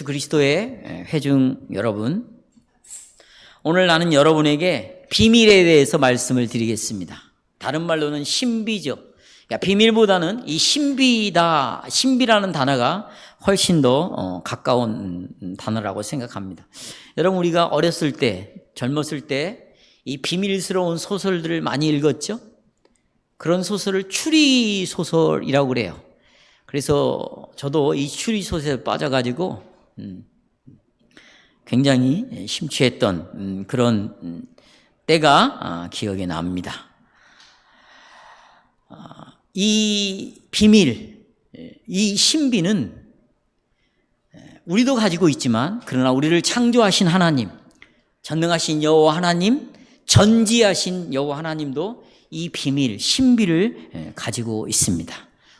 그리스도의 회중 여러분, 오늘 나는 여러분에게 비밀에 대해서 말씀을 드리겠습니다. 다른 말로는 신비죠. 비밀보다는 이 신비라는 단어가 훨씬 더 가까운 단어라고 생각합니다. 여러분, 우리가 어렸을 때, 젊었을 때 이 비밀스러운 소설들을 많이 읽었죠? 그런 소설을 추리소설이라고 그래요. 그래서 저도 이 추리소설에 빠져가지고 굉장히 심취했던 그런 때가 기억에 납니다. 이 비밀, 이 신비는 우리도 가지고 있지만, 그러나 우리를 창조하신 하나님, 전능하신 여호와 하나님, 전지하신 여호와 하나님도 이 비밀, 신비를 가지고 있습니다.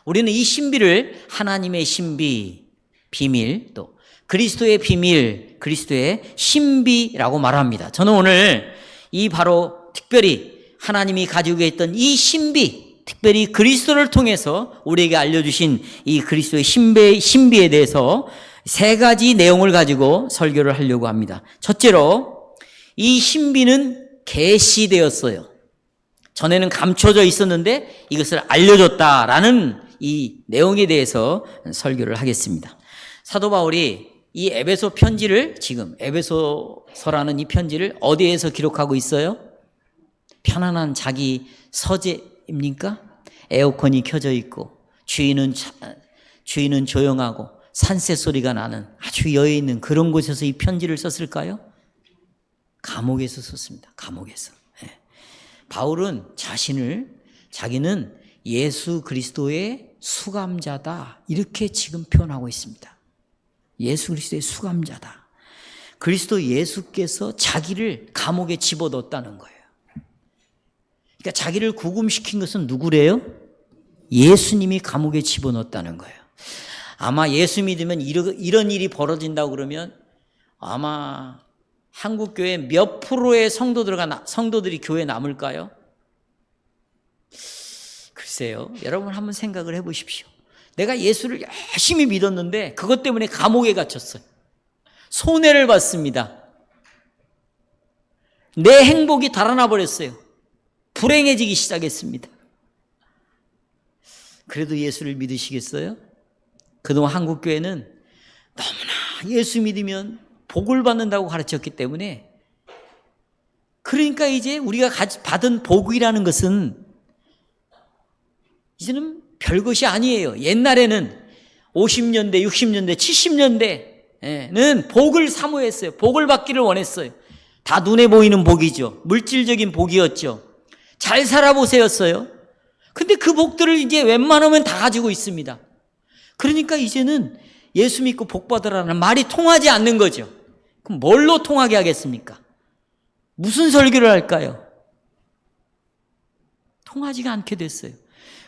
우리는 이 신비를 하나님의 신비, 비밀, 또 그리스도의 비밀, 그리스도의 신비라고 말합니다. 저는 오늘 이 바로 특별히 하나님이 가지고 있던 이 신비, 특별히 그리스도를 통해서 우리에게 알려주신 이 그리스도의 신비에 대해서 세 가지 내용을 가지고 설교를 하려고 합니다. 첫째로, 이 신비는 계시되었어요. 전에는 감춰져 있었는데 이것을 알려줬다라는 이 내용에 대해서 설교를 하겠습니다. 사도 바울이 이 에베소 편지를, 지금 에베소서라는 이 편지를 어디에서 기록하고 있어요? 편안한 자기 서재입니까? 에어컨이 켜져 있고 주인은 조용하고 산새 소리가 나는 아주 여유 있는 그런 곳에서 이 편지를 썼을까요? 감옥에서 썼습니다. 감옥에서. 바울은 자기는 예수 그리스도의 수감자다, 이렇게 지금 표현하고 있습니다. 예수 그리스도의 수감자다. 그리스도 예수께서 자기를 감옥에 집어넣었다는 거예요. 그러니까 자기를 구금시킨 것은 누구래요? 예수님이 감옥에 집어넣었다는 거예요. 아마 예수 믿으면 이런 일이 벌어진다고 그러면 아마 한국교회 몇 프로의 성도들이 교회에 남을까요? 글쎄요. 여러분 한번 생각을 해보십시오. 내가 예수를 열심히 믿었는데 그것 때문에 감옥에 갇혔어요. 손해를 봤습니다. 내 행복이 달아나 버렸어요. 불행해지기 시작했습니다. 그래도 예수를 믿으시겠어요? 그동안 한국교회는 너무나 예수 믿으면 복을 받는다고 가르쳤기 때문에, 그러니까 이제 우리가 받은 복이라는 것은 이제는 별것이 아니에요. 옛날에는 50년대, 60년대, 70년대는 복을 사모했어요. 복을 받기를 원했어요. 다 눈에 보이는 복이죠. 물질적인 복이었죠. 잘 살아보세요였어요. 근데 그 복들을 이제 웬만하면 다 가지고 있습니다. 그러니까 이제는 예수 믿고 복 받으라는 말이 통하지 않는 거죠. 그럼 뭘로 통하게 하겠습니까? 무슨 설교를 할까요? 통하지가 않게 됐어요.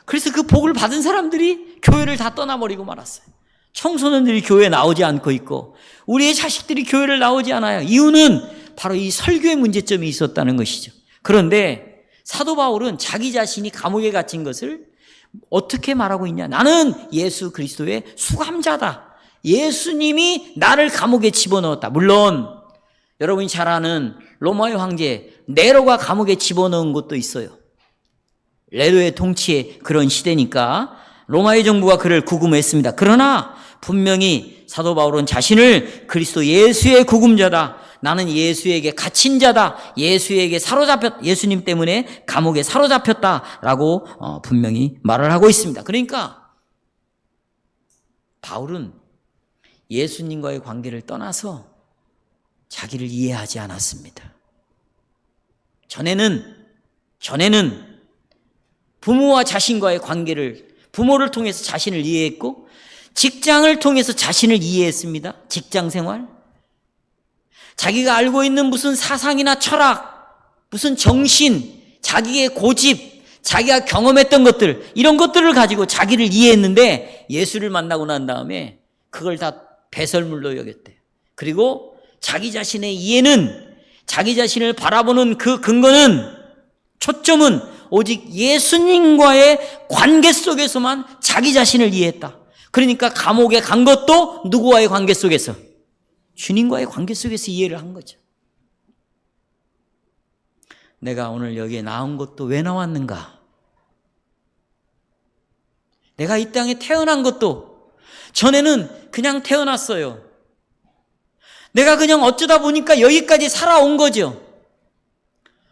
그래서 그 복을 받은 사람들이 교회를 다 떠나버리고 말았어요. 청소년들이 교회에 나오지 않고 있고 우리의 자식들이 교회를 나오지 않아요. 이유는 바로 이 설교의 문제점이 있었다는 것이죠. 그런데 사도 바울은 자기 자신이 감옥에 갇힌 것을 어떻게 말하고 있냐? 나는 예수 그리스도의 수감자다. 예수님이 나를 감옥에 집어넣었다. 물론 여러분이 잘 아는 로마의 황제 네로가 감옥에 집어넣은 것도 있어요. 네로의 통치의 그런 시대니까 로마의 정부가 그를 구금했습니다. 그러나 분명히 사도 바울은 자신을 그리스도 예수의 구금자다, 나는 예수에게 갇힌 자다, 예수님 때문에 감옥에 사로잡혔다라고 분명히 말을 하고 있습니다. 그러니까 바울은 예수님과의 관계를 떠나서 자기를 이해하지 않았습니다. 전에는 부모와 자신과의 관계를, 부모를 통해서 자신을 이해했고 직장을 통해서 자신을 이해했습니다. 직장 생활, 자기가 알고 있는 무슨 사상이나 철학, 무슨 정신, 자기의 고집, 자기가 경험했던 것들, 이런 것들을 가지고 자기를 이해했는데 예수를 만나고 난 다음에 그걸 다 배설물로 여겼대요. 그리고 자기 자신의 이해는, 자기 자신을 바라보는 그 근거는, 초점은 오직 예수님과의 관계 속에서만 자기 자신을 이해했다. 그러니까 감옥에 간 것도 누구와의 관계 속에서? 주님과의 관계 속에서 이해를 한 거죠. 내가 오늘 여기에 나온 것도 왜 나왔는가? 내가 이 땅에 태어난 것도 전에는 그냥 태어났어요. 내가 그냥 어쩌다 보니까 여기까지 살아온 거죠.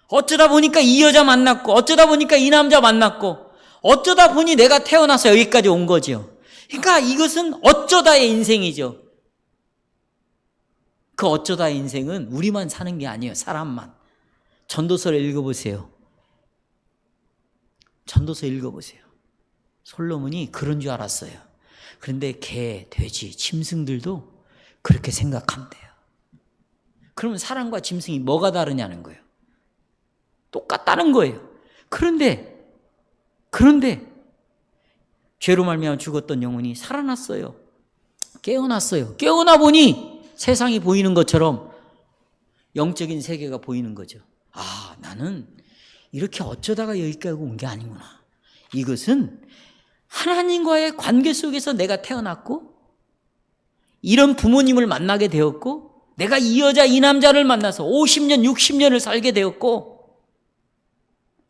어쩌다 보니까 이 여자 만났고, 어쩌다 보니까 이 남자 만났고, 어쩌다 보니 내가 태어나서 여기까지 온 거죠. 그러니까 이것은 어쩌다의 인생이죠. 그 어쩌다의 인생은 우리만 사는 게 아니에요. 사람만. 전도서를 읽어보세요. 전도서 읽어보세요. 솔로몬이 그런 줄 알았어요. 그런데 개, 돼지, 짐승들도 그렇게 생각한대요. 그러면 사람과 짐승이 뭐가 다르냐는 거예요. 똑같다는 거예요. 그런데 죄로 말미암아 죽었던 영혼이 살아났어요. 깨어났어요. 깨어나 보니 세상이 보이는 것처럼 영적인 세계가 보이는 거죠. 아, 나는 이렇게 어쩌다가 여기까지 온 게 아니구나. 이것은 하나님과의 관계 속에서 내가 태어났고, 이런 부모님을 만나게 되었고, 내가 이 여자 이 남자를 만나서 50년 60년을 살게 되었고,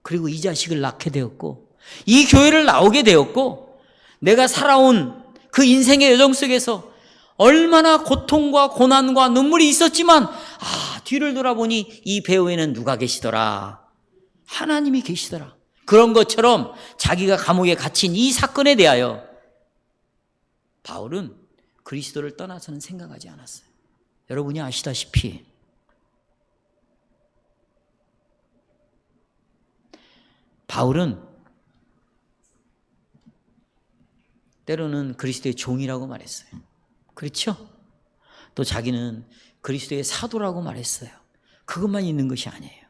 그리고 이 자식을 낳게 되었고, 이 교회를 나오게 되었고, 내가 살아온 그 인생의 여정 속에서 얼마나 고통과 고난과 눈물이 있었지만, 뒤를 돌아보니 이 배후에는 누가 계시더라? 하나님이 계시더라. 그런 것처럼 자기가 감옥에 갇힌 이 사건에 대하여 바울은 그리스도를 떠나서는 생각하지 않았어요. 여러분이 아시다시피 바울은 때로는 그리스도의 종이라고 말했어요. 그렇죠? 또 자기는 그리스도의 사도라고 말했어요. 그것만 있는 것이 아니에요.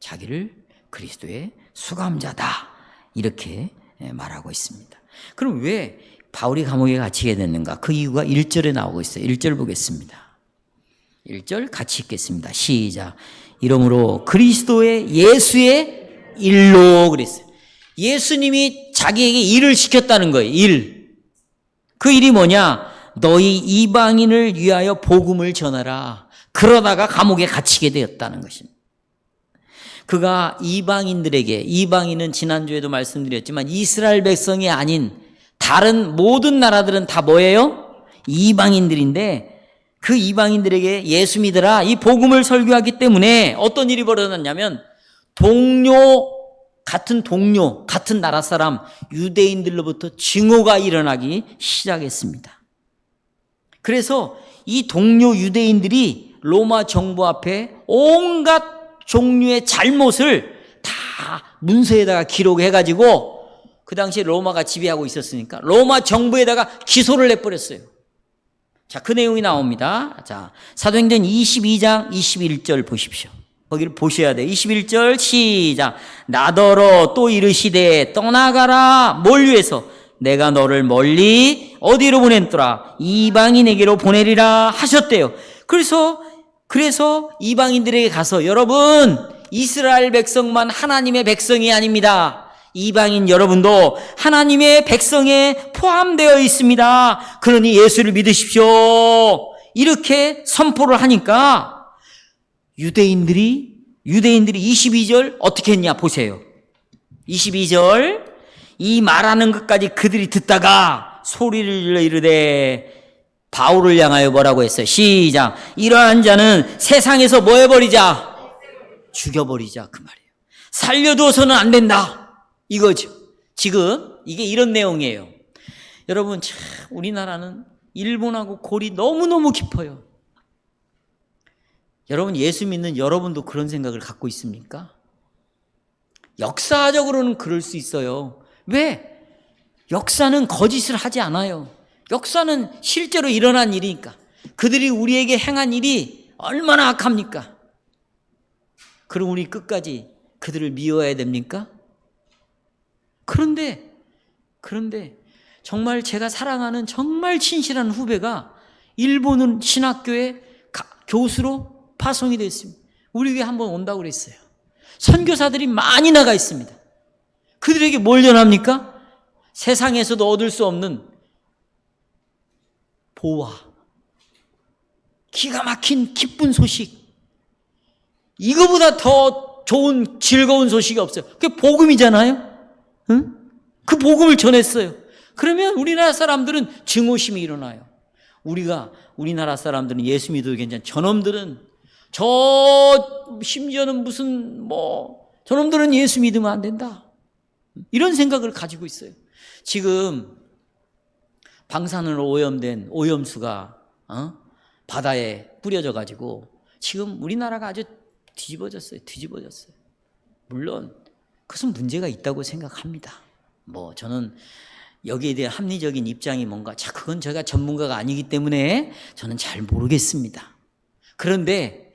자기를 그리스도의 수감자다 이렇게 말하고 있습니다. 그럼 왜 바울이 감옥에 갇히게 됐는가? 그 이유가 1절에 나오고 있어요. 1절 보겠습니다. 1절 같이 읽겠습니다. 시작. 이러므로 그리스도의 예수의 일로 그랬어요. 예수님이 자기에게 일을 시켰다는 거예요. 일. 그 일이 뭐냐? 너희 이방인을 위하여 복음을 전하라. 그러다가 감옥에 갇히게 되었다는 것입니다. 그가 이방인들에게, 이방인은 지난주에도 말씀드렸지만 이스라엘 백성이 아닌 다른 모든 나라들은 다 뭐예요? 이방인들인데 그 이방인들에게 예수 믿으라 이 복음을 설교하기 때문에 어떤 일이 벌어졌냐면 같은 나라 사람 유대인들로부터 증오가 일어나기 시작했습니다. 그래서 이 동료 유대인들이 로마 정부 앞에 온갖 종류의 잘못을 다 문서에다가 기록해가지고 그 당시에 로마가 지배하고 있었으니까 로마 정부에다가 기소를 내버렸어요. 자, 그 내용이 나옵니다. 자, 사도행전 22장 21절 보십시오. 거기를 보셔야 돼요. 21절 시작. 나더러 또 이르시되 떠나가라. 뭘 위해서? 내가 너를 멀리 어디로 보냈더라? 이방인에게로 보내리라 하셨대요. 그래서 이방인들에게 가서 여러분 이스라엘 백성만 하나님의 백성이 아닙니다. 이방인 여러분도 하나님의 백성에 포함되어 있습니다. 그러니 예수를 믿으십시오. 이렇게 선포를 하니까 유대인들이 22절 어떻게 했냐 보세요. 22절 이 말하는 것까지 그들이 듣다가 소리를 질러 이르되 바울을 향하여 뭐라고 했어요? 시작. 이러한 자는 세상에서 뭐 해버리자? 죽여버리자 그 말이에요. 살려두어서는 안 된다 이거죠. 지금 이게 이런 내용이에요. 여러분 참 우리나라는 일본하고 골이 너무너무 깊어요. 여러분 예수 믿는 여러분도 그런 생각을 갖고 있습니까? 역사적으로는 그럴 수 있어요. 왜? 역사는 거짓을 하지 않아요. 역사는 실제로 일어난 일이니까. 그들이 우리에게 행한 일이 얼마나 악합니까? 그럼 우리 끝까지 그들을 미워해야 됩니까? 그런데 정말 제가 사랑하는 정말 친실한 후배가 일본은 신학교의 교수로 파송이 됐습니다. 우리 교회 한번 온다고 그랬어요. 선교사들이 많이 나가 있습니다. 그들에게 뭘 전합니까? 세상에서도 얻을 수 없는 보화, 기가 막힌 기쁜 소식. 이거보다 더 좋은 즐거운 소식이 없어요. 그게 복음이잖아요. 응? 그 복음을 전했어요. 그러면 우리나라 사람들은 증오심이 일어나요. 우리나라 사람들은 예수 믿어도 괜찮아. 저놈들은 심지어는 저놈들은 예수 믿으면 안 된다. 이런 생각을 가지고 있어요. 지금 방사능으로 오염된 오염수가 바다에 뿌려져 가지고 지금 우리나라가 아주 뒤집어졌어요. 물론 그것은 문제가 있다고 생각합니다. 저는 여기에 대한 합리적인 입장이 뭔가 그건 제가 전문가가 아니기 때문에 저는 잘 모르겠습니다. 그런데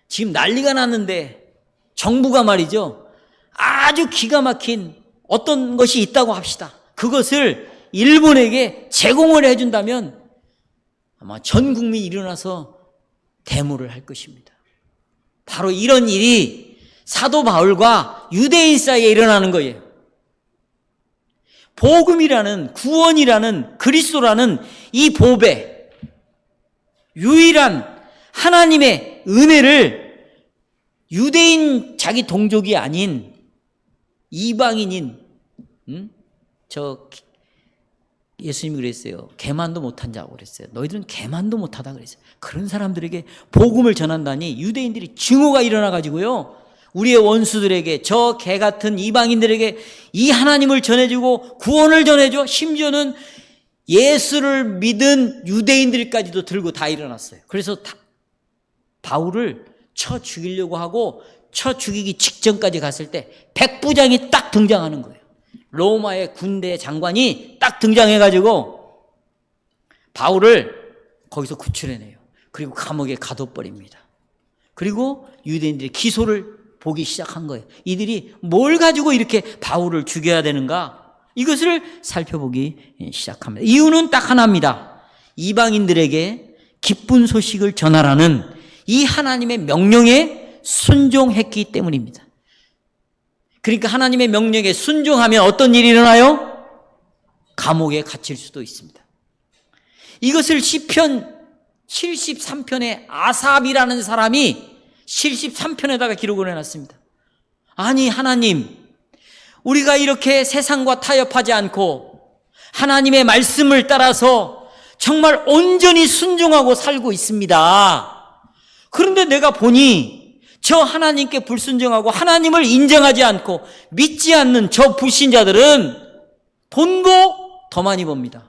지금 난리가 났는데 정부가 말이죠, 아주 기가 막힌 어떤 것이 있다고 합시다. 그것을 일본에게 제공을 해준다면 아마 전 국민이 일어나서 데모를 할 것입니다. 바로 이런 일이 사도 바울과 유대인 사이에 일어나는 거예요. 복음이라는, 구원이라는, 그리스도라는 이 보배, 유일한 하나님의 은혜를 유대인 자기 동족이 아닌 이방인인, 예수님이 그랬어요. 개만도 못한 자고 그랬어요. 너희들은 개만도 못하다 그랬어요. 그런 사람들에게 복음을 전한다니 유대인들이 증오가 일어나가지고요, 우리의 원수들에게, 저 개 같은 이방인들에게 이 하나님을 전해주고 구원을 전해줘. 심지어는 예수를 믿은 유대인들까지도 들고 다 일어났어요. 그래서 바울을 쳐 죽이려고 하고 쳐 죽이기 직전까지 갔을 때 백부장이 딱 등장하는 거예요. 로마의 군대 장관이 딱 등장해가지고 바울을 거기서 구출해내요. 그리고 감옥에 가둬버립니다. 그리고 유대인들이 기소를 보기 시작한 거예요. 이들이 뭘 가지고 이렇게 바울을 죽여야 되는가? 이것을 살펴보기 시작합니다. 이유는 딱 하나입니다. 이방인들에게 기쁜 소식을 전하라는 이 하나님의 명령에 순종했기 때문입니다. 그러니까 하나님의 명령에 순종하면 어떤 일이 일어나요? 감옥에 갇힐 수도 있습니다. 이것을 시편 73편의 아삽이라는 사람이 73편에다가 기록을 해놨습니다. 아니 하나님, 우리가 이렇게 세상과 타협하지 않고 하나님의 말씀을 따라서 정말 온전히 순종하고 살고 있습니다. 그런데 내가 보니 저 하나님께 불순종하고 하나님을 인정하지 않고 믿지 않는 저 불신자들은 돈도 더 많이 법니다.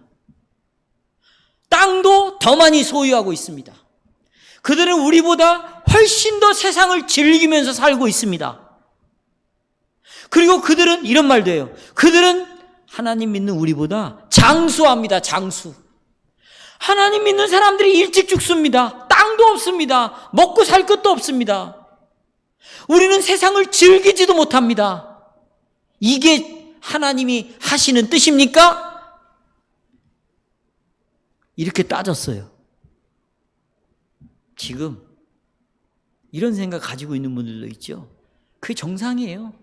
땅도 더 많이 소유하고 있습니다. 그들은 우리보다 훨씬 더 세상을 즐기면서 살고 있습니다. 그리고 그들은 이런 말도 해요. 그들은 하나님 믿는 우리보다 장수합니다. 장수. 하나님 믿는 사람들이 일찍 죽습니다. 땅도 없습니다. 먹고 살 것도 없습니다. 우리는 세상을 즐기지도 못합니다. 이게 하나님이 하시는 뜻입니까? 이렇게 따졌어요. 지금 이런 생각 가지고 있는 분들도 있죠. 그게 정상이에요.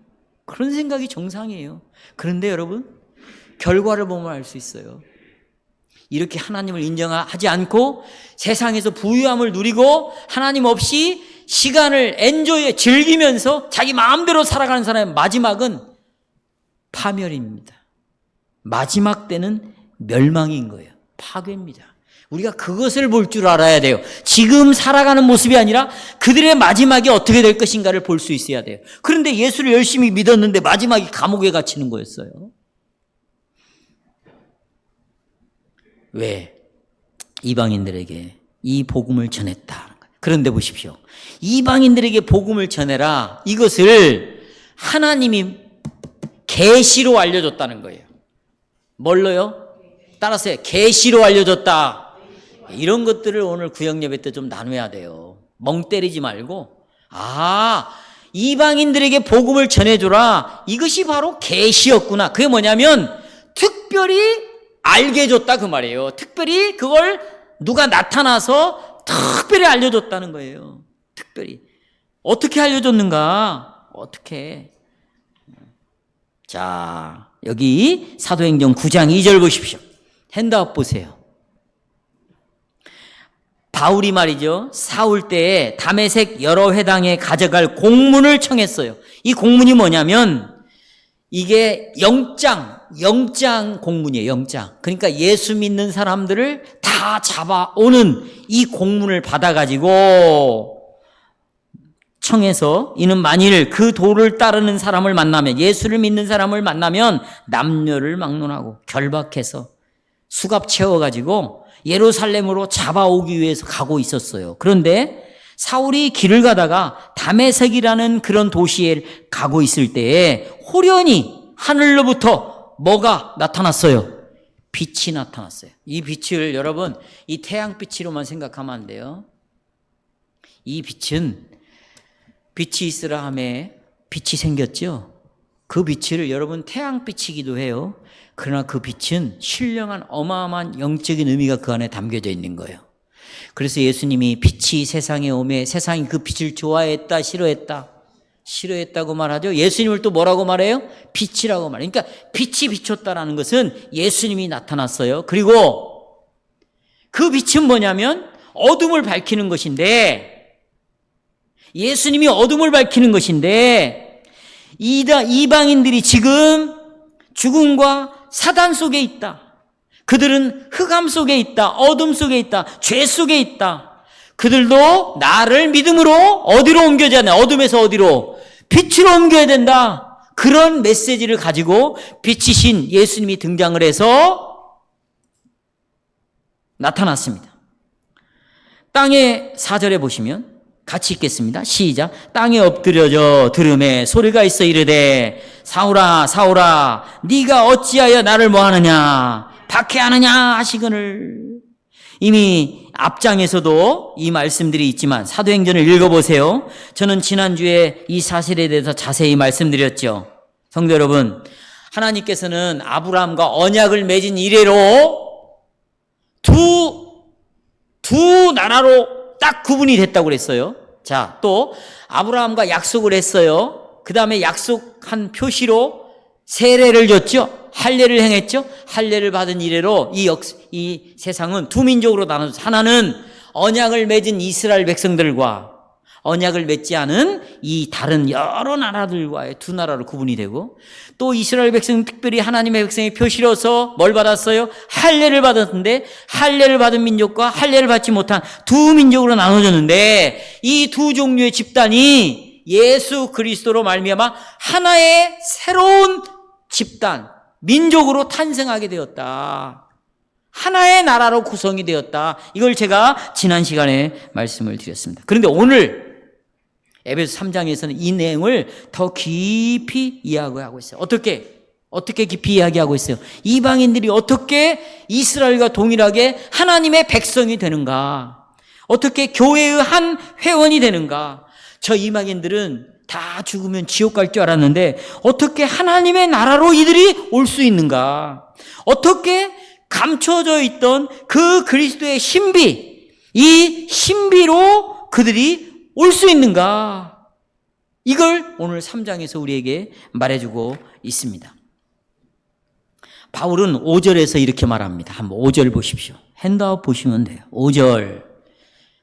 그런 생각이 정상이에요. 그런데 여러분, 결과를 보면 알 수 있어요. 이렇게 하나님을 인정하지 않고 세상에서 부유함을 누리고 하나님 없이 시간을 즐기면서 자기 마음대로 살아가는 사람의 마지막은 파멸입니다. 마지막 때는 멸망인 거예요. 파괴입니다. 우리가 그것을 볼 줄 알아야 돼요. 지금 살아가는 모습이 아니라 그들의 마지막이 어떻게 될 것인가를 볼 수 있어야 돼요. 그런데 예수를 열심히 믿었는데 마지막이 감옥에 갇히는 거였어요. 왜? 이방인들에게 이 복음을 전했다. 그런데 보십시오. 이방인들에게 복음을 전해라. 이것을 하나님이 계시로 알려줬다는 거예요. 뭘로요? 따라서 계시로 알려줬다. 이런 것들을 오늘 구역예배 때 좀 나눠야 돼요. 멍 때리지 말고, 이방인들에게 복음을 전해줘라. 이것이 바로 계시였구나. 그게 뭐냐면 특별히 알게 해줬다 그 말이에요. 특별히 그걸 누가 나타나서 특별히 알려줬다는 거예요. 특별히. 어떻게 알려줬는가? 어떻게? 자, 여기 사도행전 9장 2절 보십시오. 핸드아웃 보세요. 바울이 말이죠. 사울 때에 다메섹 여러 회당에 가져갈 공문을 청했어요. 이 공문이 뭐냐면 이게 영장 공문이에요. 영장. 그러니까 예수 믿는 사람들을 다 잡아오는 이 공문을 받아가지고 청해서 이는 만일 그 도를 따르는 사람을 만나면, 예수를 믿는 사람을 만나면 남녀를 막론하고 결박해서 수갑 채워가지고 예루살렘으로 잡아오기 위해서 가고 있었어요. 그런데 사울이 길을 가다가 다메섹이라는 그런 도시에 가고 있을 때에 호련히 하늘로부터 뭐가 나타났어요? 빛이 나타났어요. 이 빛을 여러분 이 태양빛으로만 생각하면 안 돼요. 이 빛은 빛이 있으라 하매 빛이 생겼죠. 그 빛을 여러분 태양빛이기도 해요. 그러나 그 빛은 신령한 어마어마한 영적인 의미가 그 안에 담겨져 있는 거예요. 그래서 예수님이 빛이 세상에 오매 세상이 그 빛을 좋아했다 싫어했다고 말하죠. 예수님을 또 뭐라고 말해요? 빛이라고 말해요. 그러니까 빛이 비쳤다라는 것은 예수님이 나타났어요. 그리고 그 빛은 뭐냐면 어둠을 밝히는 것인데, 예수님이 어둠을 밝히는 것인데, 이방인들이 지금 죽음과 사단 속에 있다. 그들은 흑암 속에 있다. 어둠 속에 있다. 죄 속에 있다. 그들도 나를 믿음으로 어디로 옮겨야 하냐? 어둠에서 어디로? 빛으로 옮겨야 된다. 그런 메시지를 가지고 빛이신 예수님이 등장을 해서 나타났습니다. 땅의 4절에 보시면 같이 읽겠습니다. 시작. 땅에 엎드려져 들음에 소리가 있어 이르되 사울아 사울아 네가 어찌하여 나를 뭐하느냐 박해하느냐 하시거늘. 이미 앞장에서도 이 말씀들이 있지만 사도행전을 읽어보세요. 저는 지난주에 이 사실에 대해서 자세히 말씀드렸죠. 성도 여러분, 하나님께서는 아브라함과 언약을 맺은 이래로 두 나라로 딱 구분이 됐다고 그랬어요. 자, 또 아브라함과 약속을 했어요. 그 다음에 약속한 표시로 세례를 줬죠. 할례를 행했죠. 할례를 받은 이래로 이 세상은 두 민족으로 나눠졌어요. 하나는 언약을 맺은 이스라엘 백성들과 언약을 맺지 않은 이 다른 여러 나라들과의 두 나라로 구분이 되고, 또 이스라엘 백성은 특별히 하나님의 백성의 표시로서 뭘 받았어요? 할례를 받았는데, 할례를 받은 민족과 할례를 받지 못한 두 민족으로 나눠졌는데, 이 두 종류의 집단이 예수 그리스도로 말미암아 하나의 새로운 집단, 민족으로 탄생하게 되었다. 하나의 나라로 구성이 되었다. 이걸 제가 지난 시간에 말씀을 드렸습니다. 그런데 오늘 에베소 3장에서는 이 내용을 더 깊이 이야기하고 있어요. 어떻게 깊이 이야기하고 있어요? 이방인들이 어떻게 이스라엘과 동일하게 하나님의 백성이 되는가? 어떻게 교회의 한 회원이 되는가? 저 이방인들은 다 죽으면 지옥 갈 줄 알았는데 어떻게 하나님의 나라로 이들이 올 수 있는가? 어떻게 감춰져 있던 그 그리스도의 신비, 이 신비로 그들이 올 수 있는가? 이걸 오늘 3장에서 우리에게 말해주고 있습니다. 바울은 5절에서 이렇게 말합니다. 한번 5절 보십시오. 핸드아웃 보시면 돼요. 5절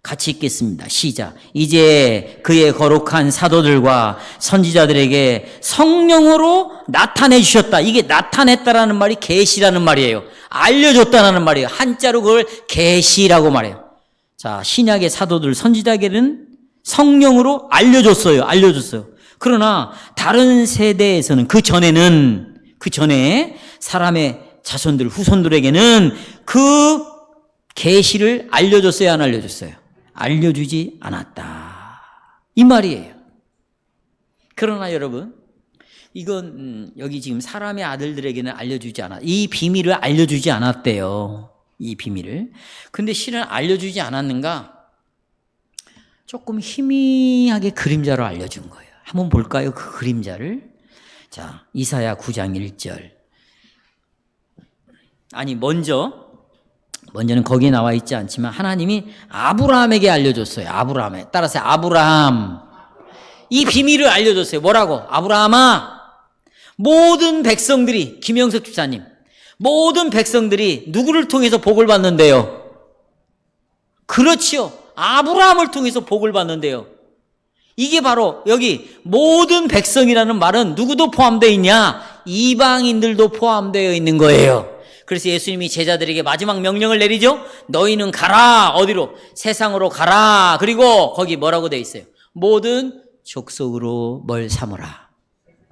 같이 읽겠습니다. 시작. 이제 그의 거룩한 사도들과 선지자들에게 성령으로 나타내 주셨다. 이게 나타냈다라는 말이 계시라는 말이에요. 알려줬다라는 말이에요. 한자로 그걸 계시라고 말해요. 자, 신약의 사도들, 선지자에게는 성령으로 알려줬어요. 그러나 다른 세대에서는 그 전에 사람의 자손들, 후손들에게는 그 계시를 알려줬어요, 안 알려줬어요? 알려주지 않았다. 이 말이에요. 그러나 여러분, 이건 여기 지금 사람의 아들들에게는 이 비밀을 알려주지 않았대요. 이 비밀을. 근데 실은 알려주지 않았는가? 조금 희미하게 그림자로 알려준 거예요. 한번 볼까요? 그 그림자를. 자, 이사야 9장 1절. 아니, 먼저는 거기에 나와 있지 않지만 하나님이 아브라함에게 알려줬어요. 아브라함에. 따라서 아브라함. 이 비밀을 알려줬어요. 뭐라고? 아브라함아, 모든 백성들이, 김영석 집사님, 모든 백성들이 누구를 통해서 복을 받는데요? 그렇지요. 아브라함을 통해서 복을 받는데요. 이게 바로 여기 모든 백성이라는 말은 누구도 포함되어 있냐? 이방인들도 포함되어 있는 거예요. 그래서 예수님이 제자들에게 마지막 명령을 내리죠. 너희는 가라. 어디로? 세상으로 가라. 그리고 거기 뭐라고 되어 있어요? 모든 족속으로 뭘 삼으라?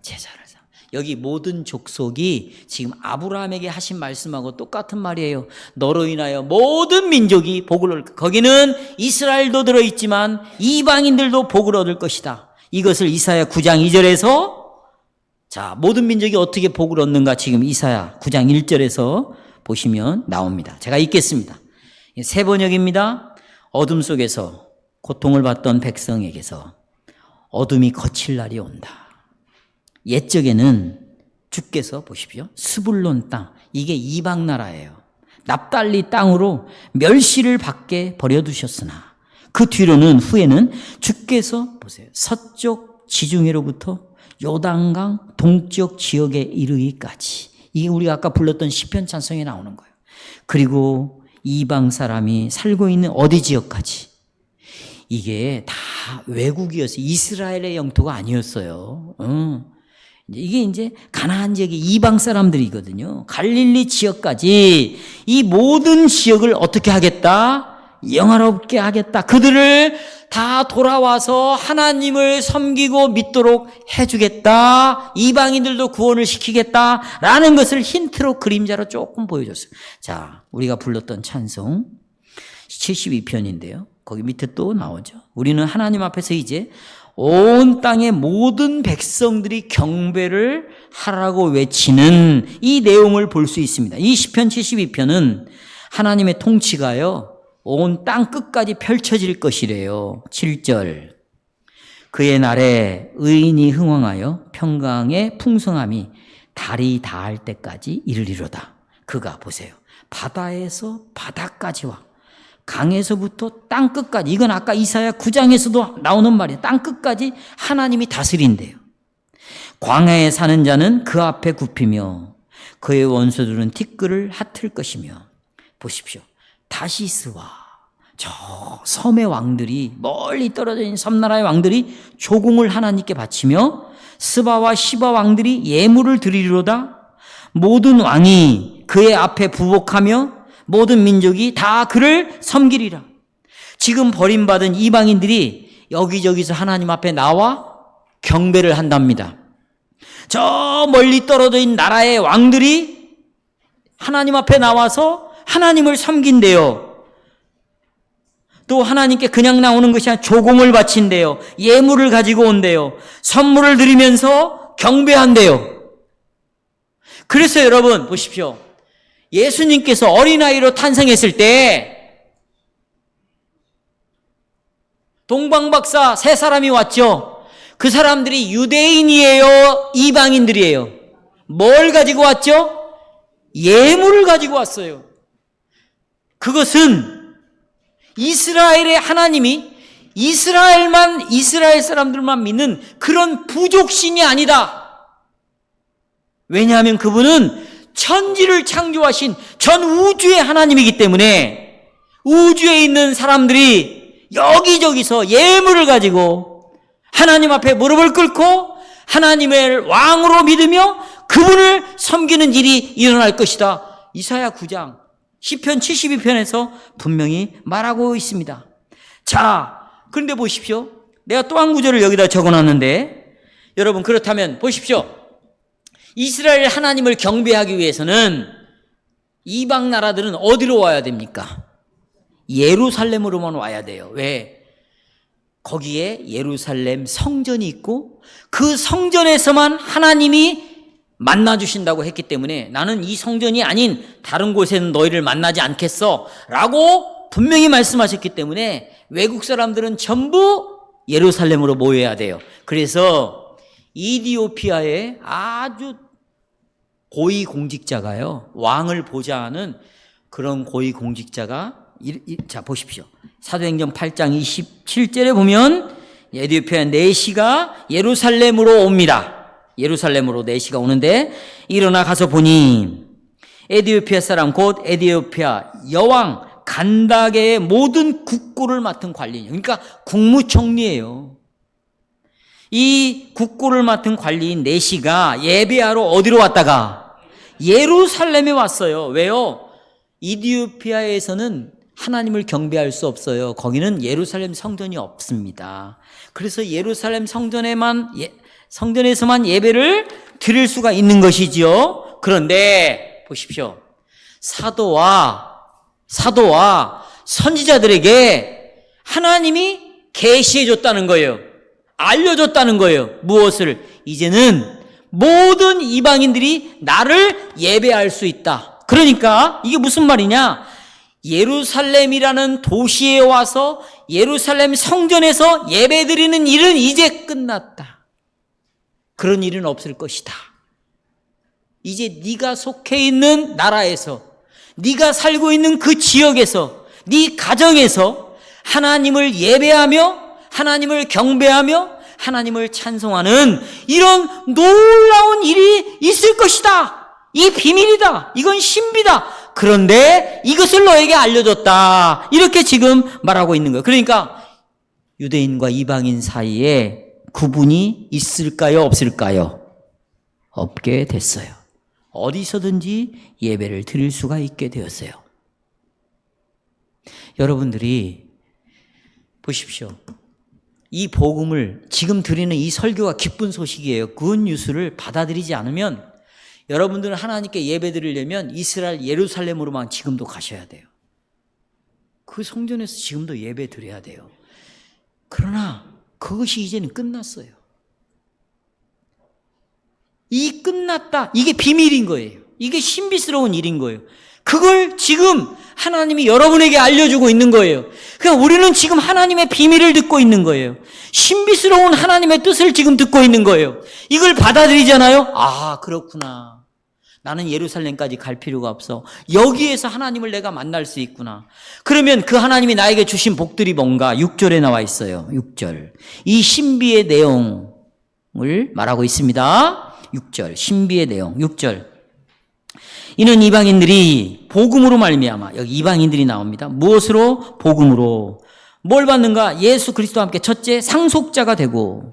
제자를 삼. 여기 모든 족속이 지금 아브라함에게 하신 말씀하고 똑같은 말이에요. 너로 인하여 모든 민족이 복을 얻을 것이다. 거기는 이스라엘도 들어있지만 이방인들도 복을 얻을 것이다. 이것을 이사야 9장 2절에서 자, 모든 민족이 어떻게 복을 얻는가 지금 이사야 9장 1절에서 보시면 나옵니다. 제가 읽겠습니다. 세 번역입니다. 어둠 속에서 고통을 받던 백성에게서 어둠이 거칠 날이 온다. 옛적에는 주께서 보십시오. 스불론 땅, 이게 이방 나라예요. 납달리 땅으로 멸시를 받게 버려두셨으나 그 뒤로는 후에는 주께서 보세요. 서쪽 지중해로부터 요단강 동쪽 지역에 이르기까지, 이게 우리가 아까 불렀던 시편 찬송에 나오는 거예요. 그리고 이방 사람이 살고 있는 어디 지역까지, 이게 다 외국이었어요. 이스라엘의 영토가 아니었어요. 이게 이제 가나안 지역의 이방 사람들이거든요. 갈릴리 지역까지 이 모든 지역을 어떻게 하겠다? 영화롭게 하겠다. 그들을 다 돌아와서 하나님을 섬기고 믿도록 해주겠다. 이방인들도 구원을 시키겠다라는 것을 힌트로 그림자로 조금 보여줬어요. 자, 우리가 불렀던 찬송 72편인데요. 거기 밑에 또 나오죠. 우리는 하나님 앞에서 이제 온 땅의 모든 백성들이 경배를 하라고 외치는 이 내용을 볼 수 있습니다. 이 시편 72편은 하나님의 통치가요, 온 땅 끝까지 펼쳐질 것이래요. 7절. 그의 날에 의인이 흥왕하여 평강의 풍성함이 달이 닿을 때까지 이르리로다. 그가 보세요. 바다에서 바다까지와 강에서부터 땅 끝까지, 이건 아까 이사야 9장에서도 나오는 말이에요. 땅 끝까지 하나님이 다스린대요. 광야에 사는 자는 그 앞에 굽히며 그의 원수들은 티끌을 핫을 것이며, 보십시오. 다시스와 저 섬의 왕들이, 멀리 떨어져 있는 섬나라의 왕들이 조공을 하나님께 바치며 스바와 시바 왕들이 예물을 드리리로다. 모든 왕이 그의 앞에 부복하며 모든 민족이 다 그를 섬기리라. 지금 버림받은 이방인들이 여기저기서 하나님 앞에 나와 경배를 한답니다. 저 멀리 떨어져 있는 나라의 왕들이 하나님 앞에 나와서 하나님을 섬긴대요. 또 하나님께 그냥 나오는 것이 아니라 조공을 바친대요. 예물을 가지고 온대요. 선물을 드리면서 경배한대요. 그래서 여러분 보십시오. 예수님께서 어린아이로 탄생했을 때 동방박사 세 사람이 왔죠. 그 사람들이 유대인이에요? 이방인들이에요? 뭘 가지고 왔죠? 예물을 가지고 왔어요. 그것은 이스라엘의 하나님이 이스라엘 사람들만 믿는 그런 부족신이 아니다. 왜냐하면 그분은 천지를 창조하신 전 우주의 하나님이기 때문에 우주에 있는 사람들이 여기저기서 예물을 가지고 하나님 앞에 무릎을 꿇고 하나님을 왕으로 믿으며 그분을 섬기는 일이 일어날 것이다. 이사야 9장 시편 72편에서 분명히 말하고 있습니다. 자, 그런데 보십시오. 내가 또 한 구절을 여기다 적어놨는데, 여러분 그렇다면 보십시오. 이스라엘 하나님을 경배하기 위해서는 이방 나라들은 어디로 와야 됩니까? 예루살렘으로만 와야 돼요. 왜? 거기에 예루살렘 성전이 있고 그 성전에서만 하나님이 만나주신다고 했기 때문에 나는 이 성전이 아닌 다른 곳에는 너희를 만나지 않겠어 라고 분명히 말씀하셨기 때문에 외국 사람들은 전부 예루살렘으로 모여야 돼요. 그래서 이디오피아의 아주 고위 공직자가요, 왕을 보좌하는 그런 고위 공직자가, 자 보십시오. 사도행전 8장 27절에 보면 에디오피아 네시가 예루살렘으로 옵니다. 예루살렘으로 네시가 오는데, 일어나 가서 보니 에디오피아 사람 곧 에디오피아 여왕 간다계의 모든 국고를 맡은 관리인, 그러니까 국무총리예요. 이 국고를 맡은 관리인 내시가 예배하러 어디로 왔다가 예루살렘에 왔어요. 왜요? 이디오피아에서는 하나님을 경배할 수 없어요. 거기는 예루살렘 성전이 없습니다. 그래서 예루살렘 성전에서만 예배를 드릴 수가 있는 것이지요. 그런데 보십시오. 사도와 선지자들에게 하나님이 계시해 줬다는 거예요. 알려줬다는 거예요. 무엇을? 이제는 모든 이방인들이 나를 예배할 수 있다. 그러니까 이게 무슨 말이냐? 예루살렘이라는 도시에 와서 예루살렘 성전에서 예배드리는 일은 이제 끝났다. 그런 일은 없을 것이다. 이제 네가 속해 있는 나라에서, 네가 살고 있는 그 지역에서, 네 가정에서 하나님을 예배하며 하나님을 경배하며 하나님을 찬송하는 이런 놀라운 일이 있을 것이다. 이 비밀이다. 이건 신비다. 그런데 이것을 너에게 알려줬다. 이렇게 지금 말하고 있는 거예요. 그러니까 유대인과 이방인 사이에 구분이 있을까요? 없을까요? 없게 됐어요. 어디서든지 예배를 드릴 수가 있게 되었어요. 여러분들이 보십시오. 이 복음을 지금 드리는 이 설교가 기쁜 소식이에요. 굿뉴스를 받아들이지 않으면 여러분들은 하나님께 예배 드리려면 이스라엘 예루살렘으로만 지금도 가셔야 돼요. 그 성전에서 지금도 예배 드려야 돼요. 그러나 그것이 이제는 끝났어요. 이 끝났다. 이게 비밀인 거예요. 이게 신비스러운 일인 거예요. 그걸 지금 하나님이 여러분에게 알려주고 있는 거예요. 그러니까 우리는 지금 하나님의 비밀을 듣고 있는 거예요. 신비스러운 하나님의 뜻을 지금 듣고 있는 거예요. 이걸 받아들이잖아요. 아, 그렇구나. 나는 예루살렘까지 갈 필요가 없어. 여기에서 하나님을 내가 만날 수 있구나. 그러면 그 하나님이 나에게 주신 복들이 뭔가 6절에 나와 있어요. 6절. 이 신비의 내용을 말하고 있습니다. 6절. 신비의 내용. 6절. 이는 이방인들이 복음으로 말미암아, 여기 이방인들이 나옵니다. 무엇으로? 복음으로. 뭘 받는가? 예수 그리스도와 함께 첫째 상속자가 되고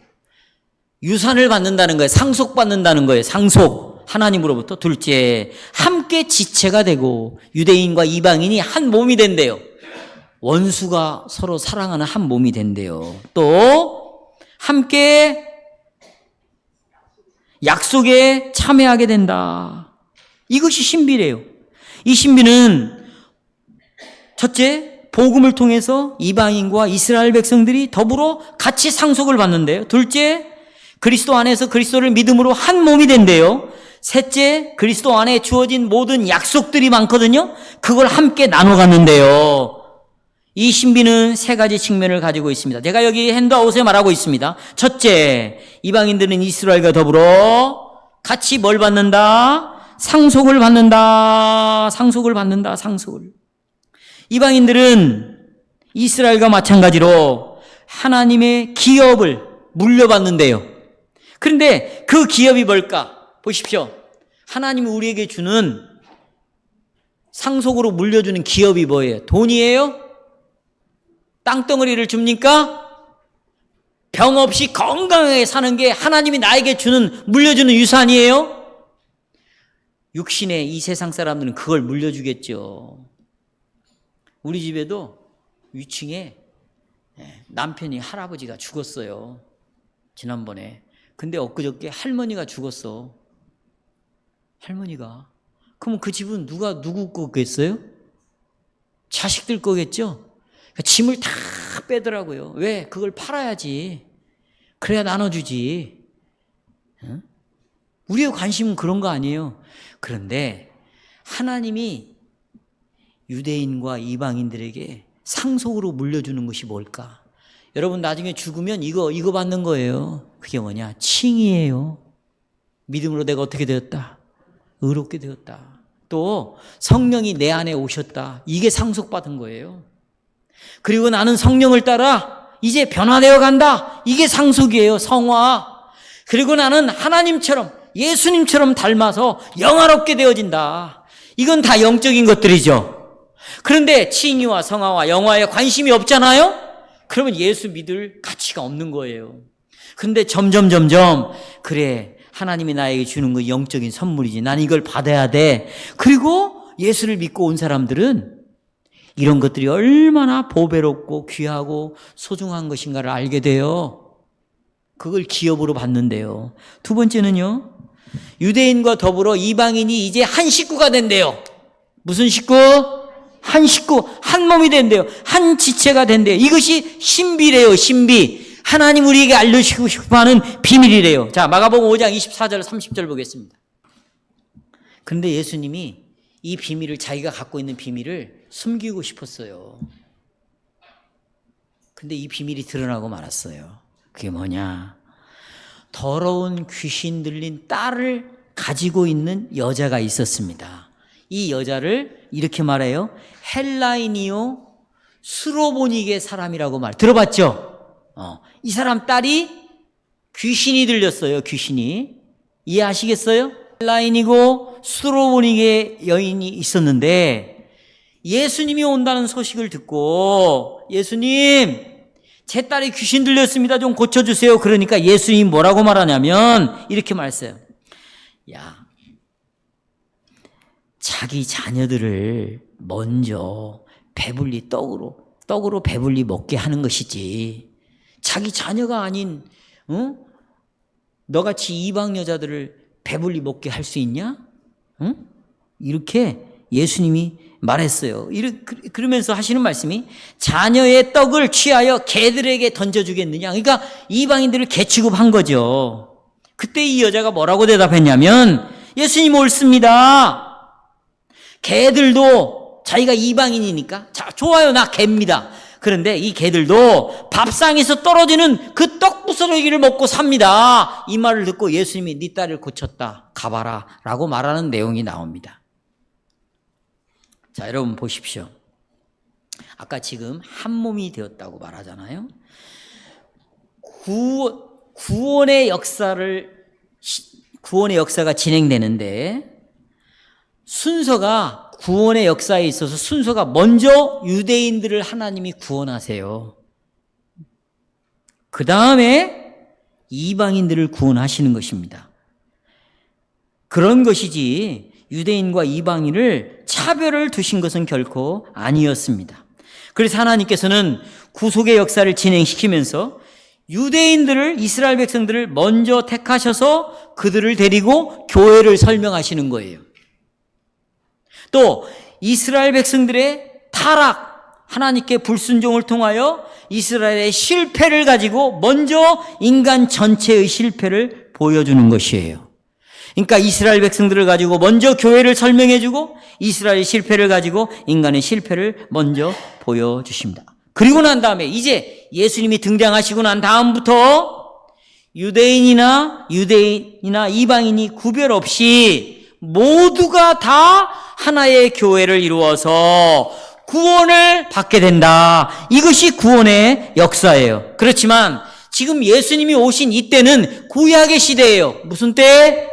유산을 받는다는 거예요. 상속받는다는 거예요. 상속. 하나님으로부터. 둘째 함께 지체가 되고 유대인과 이방인이 한 몸이 된대요. 원수가 서로 사랑하는 한 몸이 된대요. 또 함께 약속에 참여하게 된다. 이것이 신비래요. 이 신비는 첫째, 복음을 통해서 이방인과 이스라엘 백성들이 더불어 같이 상속을 받는데요. 둘째, 그리스도 안에서 그리스도를 믿음으로 한 몸이 된대요. 셋째, 그리스도 안에 주어진 모든 약속들이 많거든요. 그걸 함께 나눠 갖는데요. 이 신비는 세 가지 측면을 가지고 있습니다. 제가 여기 핸드아웃에 말하고 있습니다. 첫째, 이방인들은 이스라엘과 더불어 같이 뭘 받는다? 상속을 받는다. 상속을 받는다. 상속을. 이방인들은 이스라엘과 마찬가지로 하나님의 기업을 물려받는데요. 그런데 그 기업이 뭘까? 보십시오. 하나님이 우리에게 주는 상속으로 물려주는 기업이 뭐예요? 돈이에요? 땅덩어리를 줍니까? 병 없이 건강하게 사는 게 하나님이 나에게 물려주는 유산이에요? 육신의 이 세상 사람들은 그걸 물려주겠죠. 우리 집에도 위층에 남편이 할아버지가 죽었어요. 지난번에. 근데 엊그저께 할머니가 죽었어. 할머니가. 그럼 그 집은 누구 거겠어요? 자식들 거겠죠? 그러니까 짐을 다 빼더라고요. 왜? 그걸 팔아야지. 그래야 나눠주지. 응? 우리의 관심은 그런 거 아니에요. 그런데 하나님이 유대인과 이방인들에게 상속으로 물려주는 것이 뭘까? 여러분 나중에 죽으면 이거 받는 거예요. 그게 뭐냐? 칭의예요. 믿음으로 내가 어떻게 되었다? 의롭게 되었다. 또 성령이 내 안에 오셨다. 이게 상속받은 거예요. 그리고 나는 성령을 따라 이제 변화되어 간다. 이게 상속이에요. 성화. 그리고 나는 하나님처럼 예수님처럼 닮아서 영화롭게 되어진다. 이건 다 영적인 것들이죠. 그런데 칭의와 성화와 영화에 관심이 없잖아요? 그러면 예수 믿을 가치가 없는 거예요. 근데 점점 그래, 하나님이 나에게 주는 거 영적인 선물이지. 난 이걸 받아야 돼. 그리고 예수를 믿고 온 사람들은 이런 것들이 얼마나 보배롭고 귀하고 소중한 것인가를 알게 돼요. 그걸 기업으로 받는데요. 두 번째는요, 유대인과 더불어 이방인이 이제 한 식구가 된대요. 무슨 식구? 한 식구, 한 몸이 된대요. 한 지체가 된대요. 이것이 신비래요, 신비. 하나님 우리에게 알려주고 싶어하는 비밀이래요. 자, 마가복음 5장 24절 30절 보겠습니다. 그런데 예수님이 이 비밀을, 자기가 갖고 있는 비밀을 숨기고 싶었어요. 근데 이 비밀이 드러나고 말았어요. 그게 뭐냐? 더러운 귀신 들린 딸을 가지고 있는 여자가 있었습니다. 이 여자를 이렇게 말해요. 헬라이니오 스로보니게 사람이라고 들어봤죠? 이 사람 딸이 귀신이 들렸어요. 귀신이. 이해하시겠어요? 헬라인이고 스로보니게 여인이 있었는데 예수님이 온다는 소식을 듣고, 예수님, 제 딸이 귀신 들렸습니다. 좀 고쳐주세요. 그러니까 예수님이 뭐라고 말하냐면 이렇게 말했어요. 야, 자기 자녀들을 먼저 배불리 떡으로 배불리 먹게 하는 것이지, 자기 자녀가 아닌 너같이 이방 여자들을 배불리 먹게 할 수 있냐? 이렇게 예수님이 말했어요. 그러면서 하시는 말씀이, 자녀의 떡을 취하여 개들에게 던져주겠느냐. 그러니까 이방인들을 개 취급한 거죠. 그때 이 여자가 뭐라고 대답했냐면, 예수님 옳습니다. 개들도 자기가 이방인이니까, 자, 좋아요, 나 개입니다. 그런데 이 개들도 밥상에서 떨어지는 그 떡 부스러기를 먹고 삽니다. 이 말을 듣고 예수님이 네 딸을 고쳤다, 가봐라 라고 말하는 내용이 나옵니다. 자, 여러분 보십시오. 아까 지금 한 몸이 되었다고 말하잖아요. 구원의 역사가 진행되는데, 순서가, 구원의 역사에 있어서 순서가 먼저 유대인들을 하나님이 구원하세요. 그 다음에 이방인들을 구원하시는 것입니다. 그런 것이지 유대인과 이방인을 차별을 두신 것은 결코 아니었습니다. 그래서 하나님께서는 구속의 역사를 진행시키면서 유대인들을, 이스라엘 백성들을 먼저 택하셔서 그들을 데리고 교회를 설명하시는 거예요. 또 이스라엘 백성들의 타락, 하나님께 불순종을 통하여 이스라엘의 실패를 가지고 먼저 인간 전체의 실패를 보여주는 것이에요. 그러니까 이스라엘 백성들을 가지고 먼저 교회를 설명해주고, 이스라엘의 실패를 가지고 인간의 실패를 먼저 보여주십니다. 그리고 난 다음에 이제 예수님이 등장하시고 난 다음부터 유대인이나 이방인이 구별 없이 모두가 다 하나의 교회를 이루어서 구원을 받게 된다. 이것이 구원의 역사예요. 그렇지만 지금 예수님이 오신 이때는 구약의 시대예요. 무슨 때?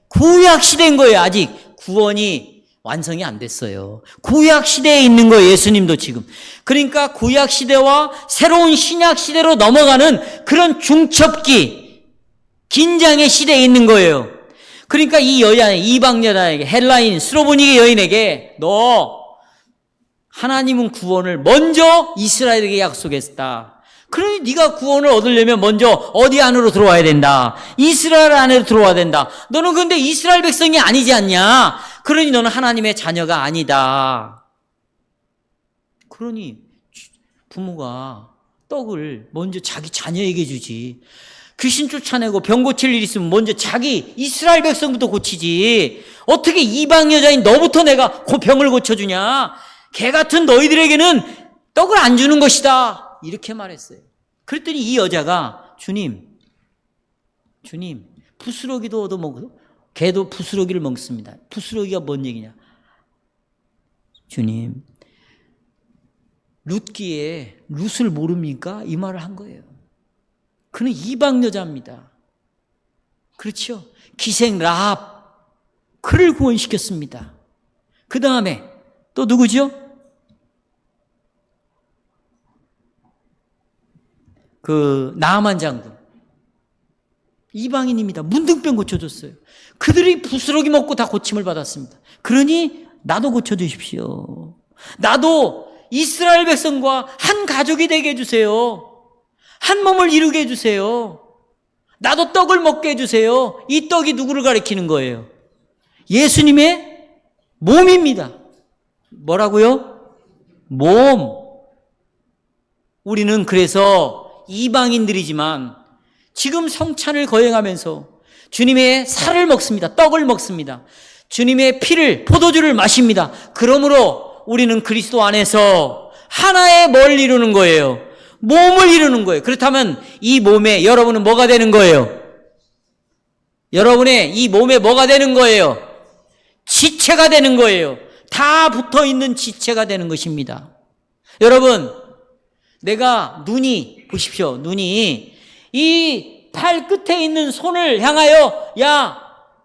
구약 시대인 거예요. 아직 구원이 완성이 안 됐어요. 구약 시대에 있는 거예요. 예수님도 지금. 그러니까 구약 시대와 새로운 신약 시대로 넘어가는 그런 중첩기, 긴장의 시대에 있는 거예요. 그러니까 이 여자, 이방 여자에게, 헬라인, 스로보니게 여인에게, 너 하나님은 구원을 먼저 이스라엘에게 약속했다. 그러니 네가 구원을 얻으려면 먼저 어디 안으로 들어와야 된다. 이스라엘 안으로 들어와야 된다. 너는 근데 이스라엘 백성이 아니지 않냐? 그러니 너는 하나님의 자녀가 아니다. 그러니 부모가 떡을 먼저 자기 자녀에게 주지. 귀신 쫓아내고 병 고칠 일 있으면 먼저 자기 이스라엘 백성부터 고치지. 어떻게 이방 여자인 너부터 내가 병을 고쳐주냐? 개 같은 너희들에게는 떡을 안 주는 것이다. 이렇게 말했어요. 그랬더니 이 여자가, 주님, 부스러기도 얻어먹고 개도 부스러기를 먹습니다. 부스러기가 뭔 얘기냐? 주님, 룻기에 룻을 모릅니까? 이 말을 한 거예요. 그는 이방 여자입니다. 그렇죠? 기생 라합, 그를 구원시켰습니다. 그 다음에 또 누구죠? 그 나아만 장군. 이방인입니다. 문둥병 고쳐줬어요. 그들이 부스러기 먹고 다 고침을 받았습니다. 그러니 나도 고쳐주십시오. 나도 이스라엘 백성과 한 가족이 되게 해주세요. 한 몸을 이루게 해주세요. 나도 떡을 먹게 해주세요. 이 떡이 누구를 가리키는 거예요? 예수님의 몸입니다. 뭐라고요? 몸. 우리는 그래서 이방인들이지만 지금 성찬을 거행하면서 주님의 살을 먹습니다. 떡을 먹습니다. 주님의 피를, 포도주를 마십니다. 그러므로 우리는 그리스도 안에서 하나의 뭘 이루는 거예요? 몸을 이루는 거예요. 그렇다면 이 몸에 여러분은 뭐가 되는 거예요? 여러분의 이 몸에 뭐가 되는 거예요? 지체가 되는 거예요. 다 붙어 있는 지체가 되는 것입니다. 여러분, 내가 눈이, 보십시오. 눈이 이 팔 끝에 있는 손을 향하여, 야,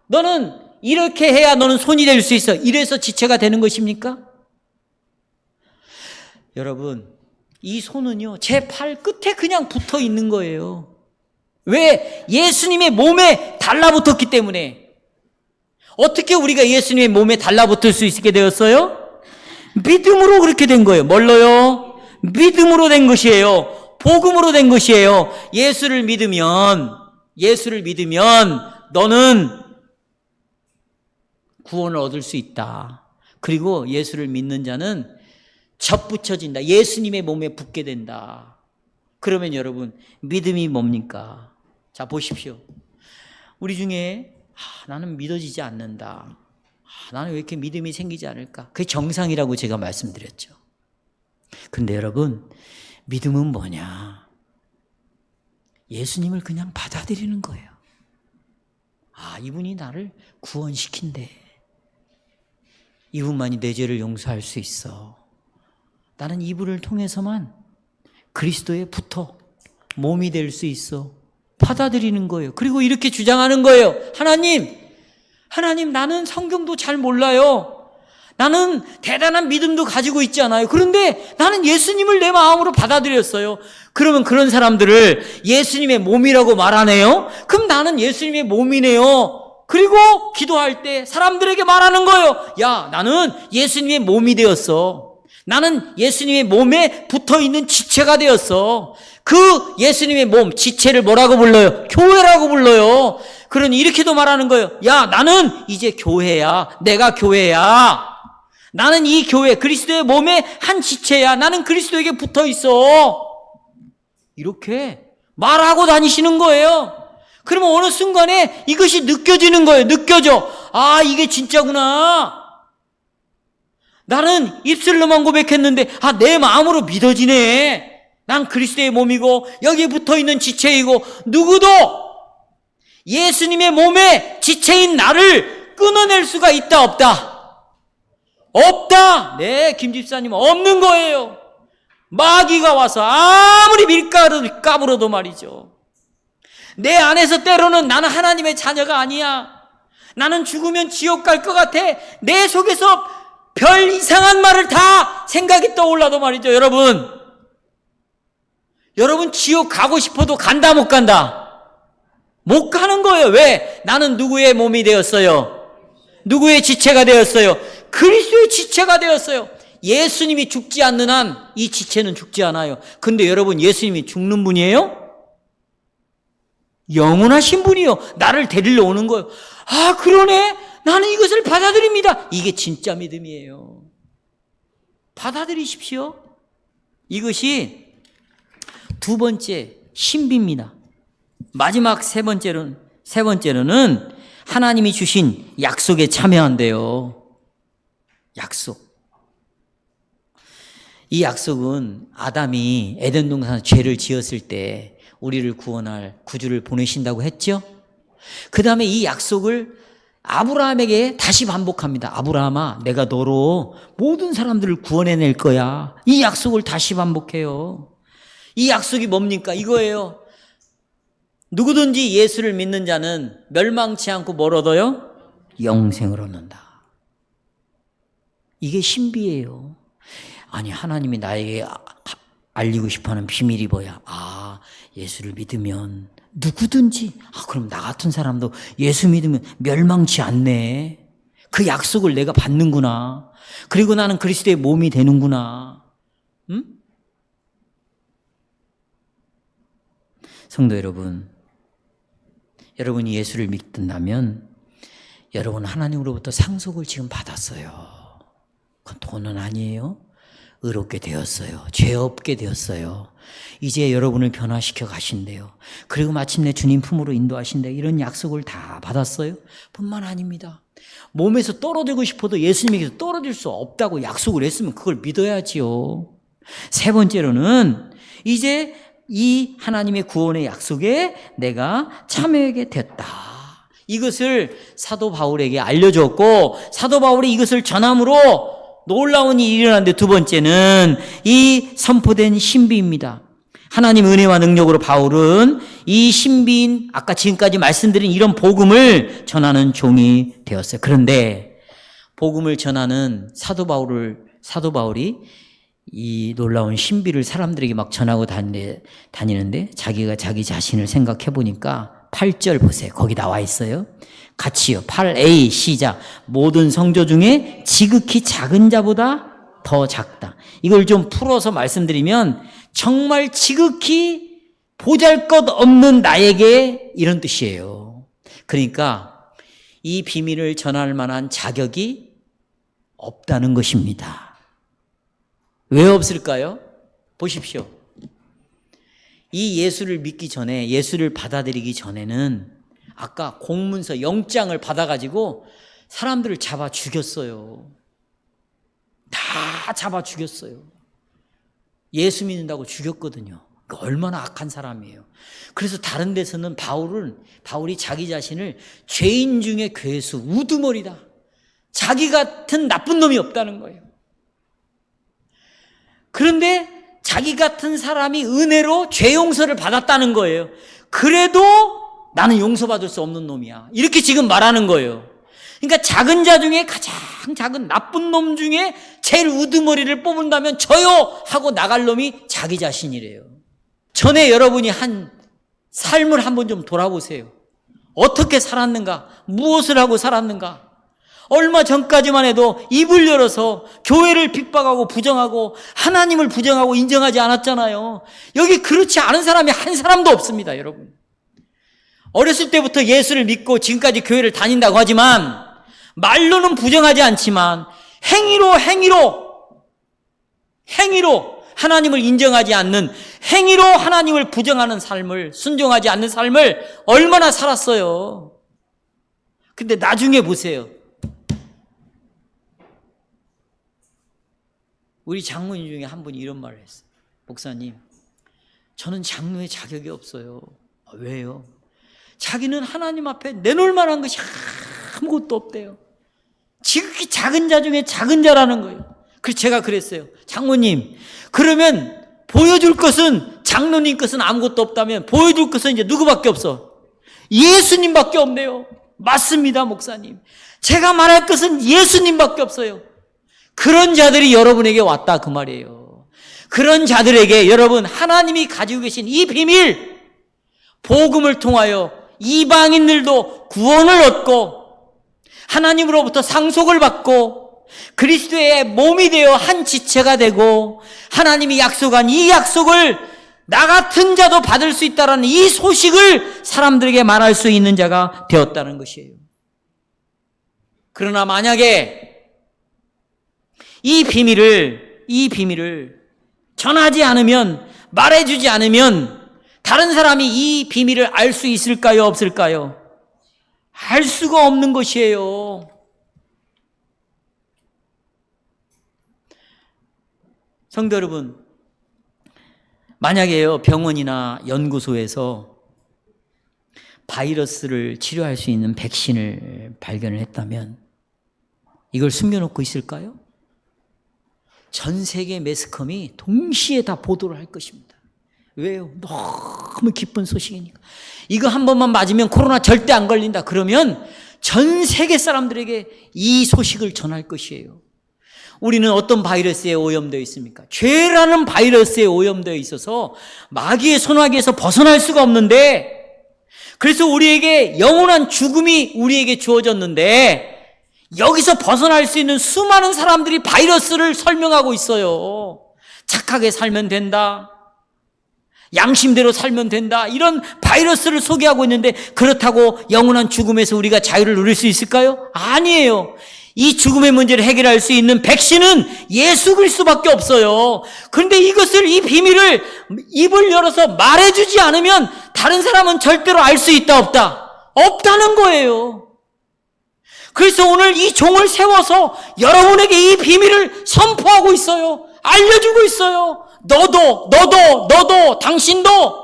너는 이렇게 해야 너는 손이 될 수 있어. 이래서 지체가 되는 것입니까? 여러분, 이 손은요, 제 팔 끝에 그냥 붙어 있는 거예요. 왜? 예수님의 몸에 달라붙었기 때문에. 어떻게 우리가 예수님의 몸에 달라붙을 수 있게 되었어요? 믿음으로 그렇게 된 거예요. 뭘로요? 믿음으로 된 것이에요. 복음으로 된 것이에요. 예수를 믿으면 너는 구원을 얻을 수 있다. 그리고 예수를 믿는 자는 접붙여진다. 예수님의 몸에 붙게 된다. 그러면 여러분, 믿음이 뭡니까? 자, 보십시오. 우리 중에 나는 믿어지지 않는다. 나는 왜 이렇게 믿음이 생기지 않을까? 그게 정상이라고 제가 말씀드렸죠. 근데 여러분, 믿음은 뭐냐? 예수님을 그냥 받아들이는 거예요. 이분이 나를 구원시킨대. 이분만이 내 죄를 용서할 수 있어. 나는 이분을 통해서만 그리스도에 붙어 몸이 될 수 있어. 받아들이는 거예요. 그리고 이렇게 주장하는 거예요. 하나님, 나는 성경도 잘 몰라요. 나는 대단한 믿음도 가지고 있지 않아요. 그런데 나는 예수님을 내 마음으로 받아들였어요. 그러면 그런 사람들을 예수님의 몸이라고 말하네요. 그럼 나는 예수님의 몸이네요. 그리고 기도할 때 사람들에게 말하는 거예요. 야, 나는 예수님의 몸이 되었어. 나는 예수님의 몸에 붙어있는 지체가 되었어. 그 예수님의 몸, 지체를 뭐라고 불러요? 교회라고 불러요. 그러니 이렇게도 말하는 거예요. 야, 나는 이제 교회야. 내가 교회야. 나는 이 교회, 그리스도의 몸의 한 지체야. 나는 그리스도에게 붙어 있어. 이렇게 말하고 다니시는 거예요. 그러면 어느 순간에 이것이 느껴지는 거예요. 느껴져. 이게 진짜구나. 나는 입술로만 고백했는데 내 마음으로 믿어지네. 난 그리스도의 몸이고 여기에 붙어있는 지체이고 누구도 예수님의 몸의 지체인 나를 끊어낼 수가 있다 없다? 없다. 네, 김 집사님 없는 거예요. 마귀가 와서 아무리 밀가루 까불어도 말이죠. 내 안에서 때로는 나는 하나님의 자녀가 아니야. 나는 죽으면 지옥 갈 것 같아. 내 속에서 별 이상한 말을 다 생각이 떠올라도 말이죠. 여러분 지옥 가고 싶어도 간다 못 간다? 못 가는 거예요. 왜? 나는 누구의 몸이 되었어요? 누구의 지체가 되었어요? 그리스도의 지체가 되었어요. 예수님이 죽지 않는 한 이 지체는 죽지 않아요. 근데 여러분, 예수님이 죽는 분이에요? 영원하신 분이요. 나를 데리러 오는 거예요. 그러네. 나는 이것을 받아들입니다. 이게 진짜 믿음이에요. 받아들이십시오. 이것이 두 번째 신비입니다. 마지막 세 번째로는 하나님이 주신 약속에 참여한대요. 약속. 이 약속은 아담이 에덴 동산에서 죄를 지었을 때 우리를 구원할 구주를 보내신다고 했죠. 그 다음에 이 약속을 아브라함에게 다시 반복합니다. 아브라함아, 내가 너로 모든 사람들을 구원해낼 거야. 이 약속을 다시 반복해요. 이 약속이 뭡니까? 이거예요. 누구든지 예수를 믿는 자는 멸망치 않고 뭘 얻어요? 영생을 얻는다. 이게 신비예요. 아니, 하나님이 나에게 알리고 싶어하는 비밀이 뭐야? 예수를 믿으면 누구든지, 그럼 나 같은 사람도 예수 믿으면 멸망치 않네. 그 약속을 내가 받는구나. 그리고 나는 그리스도의 몸이 되는구나. 응? 성도 여러분, 여러분이 예수를 믿는다면 여러분 하나님으로부터 상속을 지금 받았어요. 그건 돈은 아니에요. 의롭게 되었어요. 죄 없게 되었어요. 이제 여러분을 변화시켜 가신대요. 그리고 마침내 주님 품으로 인도하신대요. 이런 약속을 다 받았어요. 뿐만 아닙니다. 몸에서 떨어지고 싶어도 예수님에게서 떨어질 수 없다고 약속을 했으면 그걸 믿어야지요. 세 번째로는 이제 이 하나님의 구원의 약속에 내가 참여하게 됐다. 이것을 사도 바울에게 알려줬고 사도 바울이 이것을 전함으로 놀라운 일이 일어났는데 두 번째는 이 선포된 신비입니다. 하나님 은혜와 능력으로 바울은 이 신비인 아까 지금까지 말씀드린 이런 복음을 전하는 종이 되었어요. 그런데 복음을 전하는 사도 바울이 이 놀라운 신비를 사람들에게 막 전하고 다니는데 자기가 자기 자신을 생각해 보니까 8절 보세요. 거기 나와 있어요. 같이요. 8a 시작. 모든 성조 중에 지극히 작은 자보다 더 작다. 이걸 좀 풀어서 말씀드리면 정말 지극히 보잘것없는 나에게 이런 뜻이에요. 그러니까 이 비밀을 전할 만한 자격이 없다는 것입니다. 왜 없을까요? 보십시오. 이 예수를 믿기 전에, 예수를 받아들이기 전에는 아까 공문서 영장을 받아가지고 사람들을 잡아 죽였어요. 다 잡아 죽였어요. 예수 믿는다고 죽였거든요. 얼마나 악한 사람이에요. 그래서 다른 데서는 바울이 자기 자신을 죄인 중에 괴수, 우두머리다. 자기 같은 나쁜 놈이 없다는 거예요. 그런데 자기 같은 사람이 은혜로 죄 용서를 받았다는 거예요. 그래도 나는 용서받을 수 없는 놈이야. 이렇게 지금 말하는 거예요. 그러니까 작은 자 중에 가장 작은 나쁜 놈 중에 제일 우두머리를 뽑는다면 저요 하고 나갈 놈이 자기 자신이래요. 전에 여러분이 한 삶을 한번 좀 돌아보세요. 어떻게 살았는가? 무엇을 하고 살았는가? 얼마 전까지만 해도 입을 열어서 교회를 핍박하고 부정하고 하나님을 부정하고 인정하지 않았잖아요. 여기 그렇지 않은 사람이 한 사람도 없습니다, 여러분. 어렸을 때부터 예수를 믿고 지금까지 교회를 다닌다고 하지만 말로는 부정하지 않지만 행위로 하나님을 인정하지 않는, 행위로 하나님을 부정하는 삶을, 순종하지 않는 삶을 얼마나 살았어요. 근데 나중에 보세요. 우리 장로님 중에 한 분이 이런 말을 했어요. 목사님, 저는 장로의 자격이 없어요. 왜요? 자기는 하나님 앞에 내놓을 만한 것이 아무것도 없대요. 지극히 작은 자 중에 작은 자라는 거예요. 그래서 제가 그랬어요. 장로님, 그러면 보여줄 것은, 장로님 것은 아무것도 없다면 보여줄 것은 이제 누구밖에 없어? 예수님밖에 없네요. 맞습니다, 목사님. 제가 말할 것은 예수님밖에 없어요. 그런 자들이 여러분에게 왔다 그 말이에요. 그런 자들에게 여러분 하나님이 가지고 계신 이 비밀, 복음을 통하여 이방인들도 구원을 얻고 하나님으로부터 상속을 받고 그리스도의 몸이 되어 한 지체가 되고 하나님이 약속한 이 약속을 나 같은 자도 받을 수 있다는 이 소식을 사람들에게 말할 수 있는 자가 되었다는 것이에요. 그러나 만약에 이 비밀을 전하지 않으면, 말해주지 않으면 다른 사람이 이 비밀을 알 수 있을까요? 없을까요? 알 수가 없는 것이에요. 성도 여러분, 만약에요, 병원이나 연구소에서 바이러스를 치료할 수 있는 백신을 발견을 했다면 이걸 숨겨놓고 있을까요? 전 세계 매스컴이 동시에 다 보도를 할 것입니다. 왜요? 너무 기쁜 소식이니까. 이거 한 번만 맞으면 코로나 절대 안 걸린다. 그러면 전 세계 사람들에게 이 소식을 전할 것이에요. 우리는 어떤 바이러스에 오염되어 있습니까? 죄라는 바이러스에 오염되어 있어서 마귀의 손아귀에서 벗어날 수가 없는데, 그래서 우리에게 영원한 죽음이 우리에게 주어졌는데, 여기서 벗어날 수 있는 수많은 사람들이 바이러스를 설명하고 있어요. 착하게 살면 된다, 양심대로 살면 된다, 이런 바이러스를 소개하고 있는데, 그렇다고 영원한 죽음에서 우리가 자유를 누릴 수 있을까요? 아니에요. 이 죽음의 문제를 해결할 수 있는 백신은 예수 그리스도밖에 없어요. 그런데 이것을, 이 비밀을 입을 열어서 말해주지 않으면 다른 사람은 절대로 알 수 있다 없다? 없다는 거예요. 그래서 오늘 이 종을 세워서 여러분에게 이 비밀을 선포하고 있어요. 알려주고 있어요. 너도, 당신도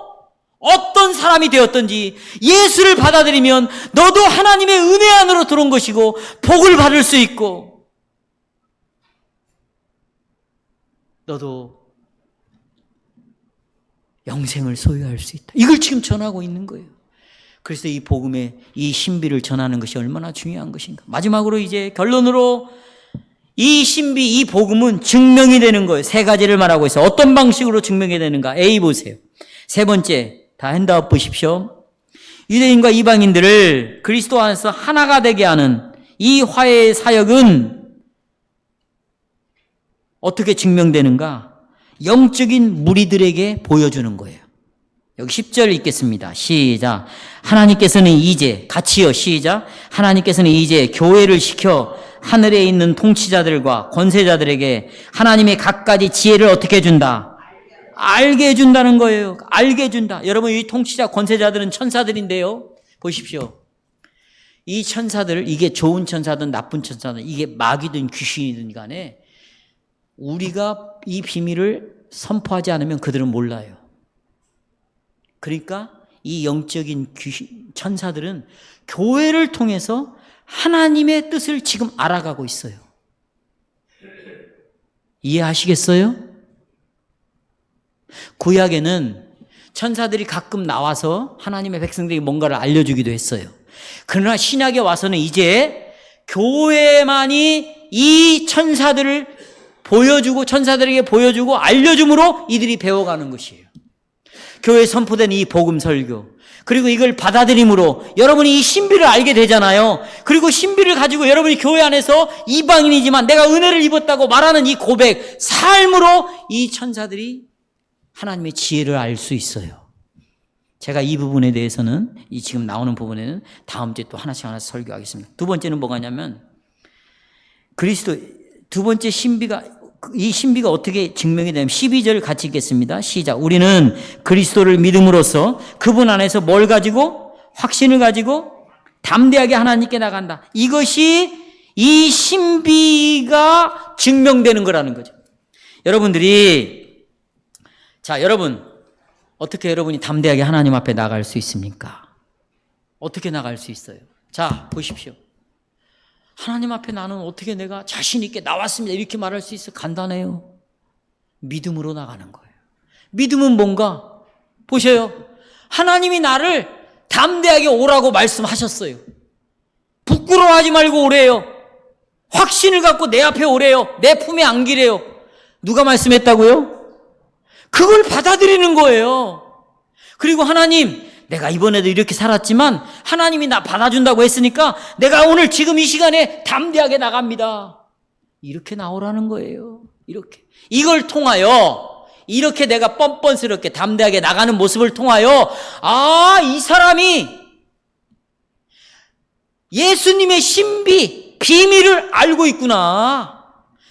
어떤 사람이 되었든지 예수를 받아들이면 너도 하나님의 은혜 안으로 들어온 것이고 복을 받을 수 있고, 너도 영생을 소유할 수 있다. 이걸 지금 전하고 있는 거예요. 그래서 이 복음의 이 신비를 전하는 것이 얼마나 중요한 것인가. 마지막으로 이제 결론으로, 이 신비, 이 복음은 증명이 되는 거예요. 세 가지를 말하고 있어요. 어떤 방식으로 증명이 되는가? A 보세요. 세 번째, 다 핸드아웃 보십시오. 유대인과 이방인들을 그리스도 안에서 하나가 되게 하는 이 화해의 사역은 어떻게 증명되는가? 영적인 무리들에게 보여주는 거예요. 여기 10절 읽겠습니다. 시작. 하나님께서는 이제, 같이요, 시작. 하나님께서는 이제 교회를 시켜 하늘에 있는 통치자들과 권세자들에게 하나님의 갖가지 지혜를 어떻게 해준다? 알게 해준다는 거예요. 알게 해준다. 여러분, 이 통치자, 권세자들은 천사들인데요. 보십시오. 이 천사들, 이게 좋은 천사든 나쁜 천사든, 이게 마귀든 귀신이든 간에 우리가 이 비밀을 선포하지 않으면 그들은 몰라요. 그러니까 이 영적인 천사들은 교회를 통해서 하나님의 뜻을 지금 알아가고 있어요. 이해하시겠어요? 구약에는 천사들이 가끔 나와서 하나님의 백성들에게 뭔가를 알려주기도 했어요. 그러나 신약에 와서는 이제 교회만이 이 천사들을 보여주고, 천사들에게 보여주고 알려줌으로 이들이 배워가는 것이에요. 교회에 선포된 이 복음 설교, 그리고 이걸 받아들임으로 여러분이 이 신비를 알게 되잖아요. 그리고 신비를 가지고 여러분이 교회 안에서 이방인이지만 내가 은혜를 입었다고 말하는 이 고백, 삶으로 이 천사들이 하나님의 지혜를 알 수 있어요. 제가 이 부분에 대해서는, 이 지금 나오는 부분에는 다음 주에 또 하나씩 설교하겠습니다. 두 번째는 뭐가냐면, 그리스도, 두 번째 신비가, 이 신비가 어떻게 증명이 되냐면 12절 같이 읽겠습니다. 시작. 우리는 그리스도를 믿음으로써 그분 안에서 뭘 가지고? 확신을 가지고 담대하게 하나님께 나간다. 이것이 이 신비가 증명되는 거라는 거죠. 여러분들이, 자, 여러분, 어떻게 여러분이 담대하게 하나님 앞에 나갈 수 있습니까? 어떻게 나갈 수 있어요? 자, 보십시오. 하나님 앞에 나는 어떻게 내가 자신 있게 나왔습니다, 이렇게 말할 수 있어요? 간단해요. 믿음으로 나가는 거예요. 믿음은 뭔가? 보셔요. 하나님이 나를 담대하게 오라고 말씀하셨어요. 부끄러워하지 말고 오래요. 확신을 갖고 내 앞에 오래요. 내 품에 안기래요. 누가 말씀했다고요? 그걸 받아들이는 거예요. 그리고 하나님, 내가 이번에도 이렇게 살았지만 하나님이 나 받아준다고 했으니까 내가 오늘 지금 이 시간에 담대하게 나갑니다. 이렇게 나오라는 거예요. 이렇게. 이걸 통하여, 이렇게 내가 뻔뻔스럽게 담대하게 나가는 모습을 통하여, 아, 이 사람이 예수님의 신비, 비밀을 알고 있구나.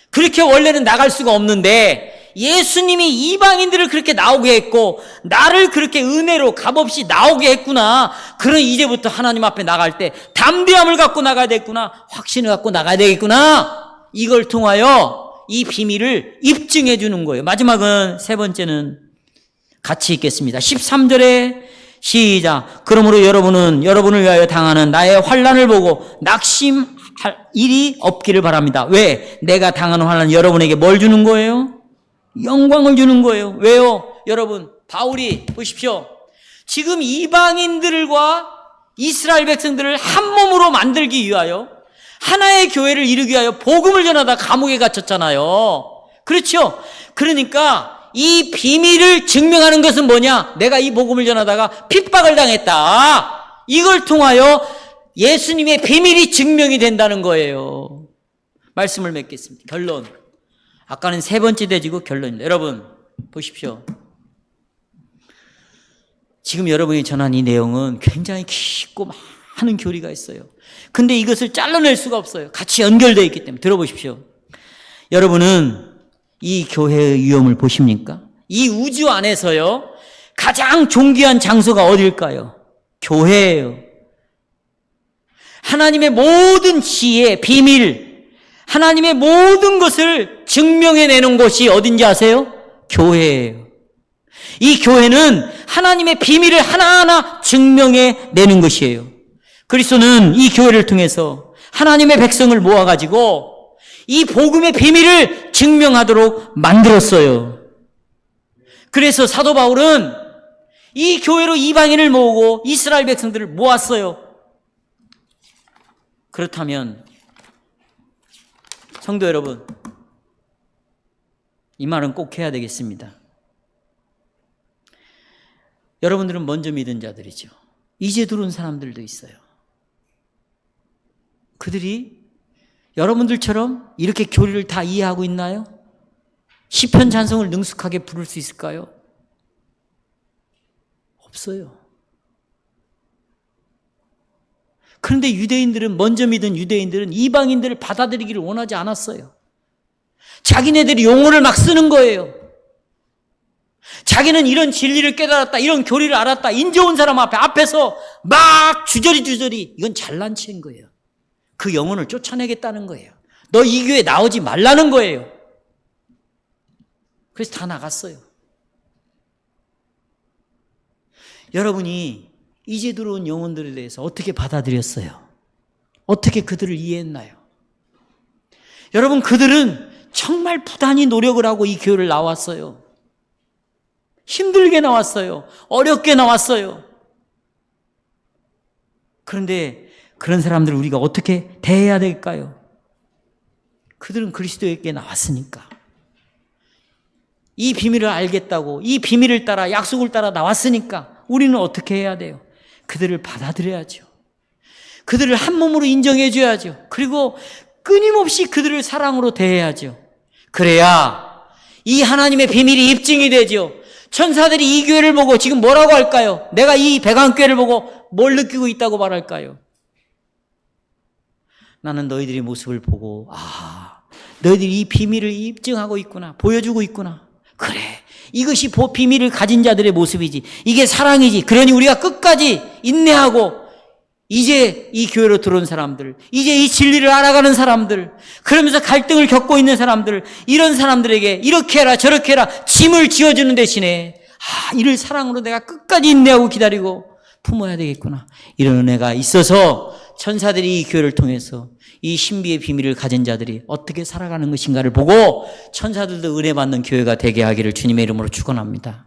그렇게 원래는 나갈 수가 없는데 예수님이 이방인들을 그렇게 나오게 했고 나를 그렇게 은혜로 값없이 나오게 했구나. 그럼 이제부터 하나님 앞에 나갈 때 담대함을 갖고 나가야 되겠구나. 확신을 갖고 나가야 되겠구나. 이걸 통하여 이 비밀을 입증해 주는 거예요. 마지막은, 세 번째는 같이 읽겠습니다. 13절에 시작. 그러므로 여러분은 여러분을 위하여 당하는 나의 환난을 보고 낙심할 일이 없기를 바랍니다. 왜? 내가 당하는 환난 여러분에게 뭘 주는 거예요? 영광을 주는 거예요. 왜요? 여러분, 바울이 보십시오. 지금 이방인들과 이스라엘 백성들을 한 몸으로 만들기 위하여 하나의 교회를 이루기 위하여 복음을 전하다 감옥에 갇혔잖아요. 그렇죠? 그러니까 이 비밀을 증명하는 것은 뭐냐? 내가 이 복음을 전하다가 핍박을 당했다. 이걸 통하여 예수님의 비밀이 증명이 된다는 거예요. 말씀을 맺겠습니다. 결론. 아까는 세 번째 대지고 결론입니다. 여러분 보십시오. 지금 여러분이 전한 이 내용은 굉장히 깊고 많은 교리가 있어요. 근데 이것을 잘라낼 수가 없어요. 같이 연결되어 있기 때문에. 들어보십시오. 여러분은 이 교회의 위엄을 보십니까? 이 우주 안에서요, 가장 존귀한 장소가 어딜까요? 교회예요. 하나님의 모든 지혜, 비밀, 하나님의 모든 것을 증명해내는 곳이 어딘지 아세요? 교회예요. 이 교회는 하나님의 비밀을 하나하나 증명해내는 것이에요. 그리스도는 이 교회를 통해서 하나님의 백성을 모아가지고 이 복음의 비밀을 증명하도록 만들었어요. 그래서 사도 바울은 이 교회로 이방인을 모으고 이스라엘 백성들을 모았어요. 그렇다면 성도 여러분, 이 말은 꼭 해야 되겠습니다. 여러분들은 먼저 믿은 자들이죠. 이제 들어온 사람들도 있어요. 그들이 여러분들처럼 이렇게 교리를 다 이해하고 있나요? 시편 찬송을 능숙하게 부를 수 있을까요? 없어요. 그런데 먼저 믿은 유대인들은 이방인들을 받아들이기를 원하지 않았어요. 자기네들이 용어를 막 쓰는 거예요. 자기는 이런 진리를 깨달았다, 이런 교리를 알았다, 인제 온 사람 앞에서 막 주저리 이건 잘난 체인 거예요. 그 영혼을 쫓아내겠다는 거예요. 너 이 교회 나오지 말라는 거예요. 그래서 다 나갔어요. 여러분이 이제 들어온 영혼들에 대해서 어떻게 받아들였어요? 어떻게 그들을 이해했나요? 여러분, 그들은 정말 부단히 노력을 하고 이 교회를 나왔어요. 힘들게 나왔어요. 어렵게 나왔어요. 그런데 그런 사람들을 우리가 어떻게 대해야 될까요? 그들은 그리스도에게 나왔으니까. 이 비밀을 알겠다고, 이 비밀을 따라, 약속을 따라 나왔으니까 우리는 어떻게 해야 돼요? 그들을 받아들여야죠. 그들을 한 몸으로 인정해 줘야죠. 그리고 끊임없이 그들을 사랑으로 대해야죠. 그래야 이 하나님의 비밀이 입증이 되죠. 천사들이 이 교회를 보고 지금 뭐라고 할까요? 내가 이 백안교회를 보고 뭘 느끼고 있다고 말할까요? 나는 너희들의 모습을 보고 너희들이 이 비밀을 입증하고 있구나, 보여주고 있구나. 그래, 이것이 비밀을 가진 자들의 모습이지, 이게 사랑이지. 그러니 우리가 끝까지 인내하고 이제 이 교회로 들어온 사람들, 이제 이 진리를 알아가는 사람들, 그러면서 갈등을 겪고 있는 사람들, 이런 사람들에게 이렇게 해라 저렇게 해라 짐을 지어주는 대신에 이를 사랑으로 내가 끝까지 인내하고 기다리고 품어야 되겠구나, 이런 은혜가 있어서 천사들이 이 교회를 통해서 이 신비의 비밀을 가진 자들이 어떻게 살아가는 것인가를 보고 천사들도 은혜 받는 교회가 되게 하기를 주님의 이름으로 축원합니다.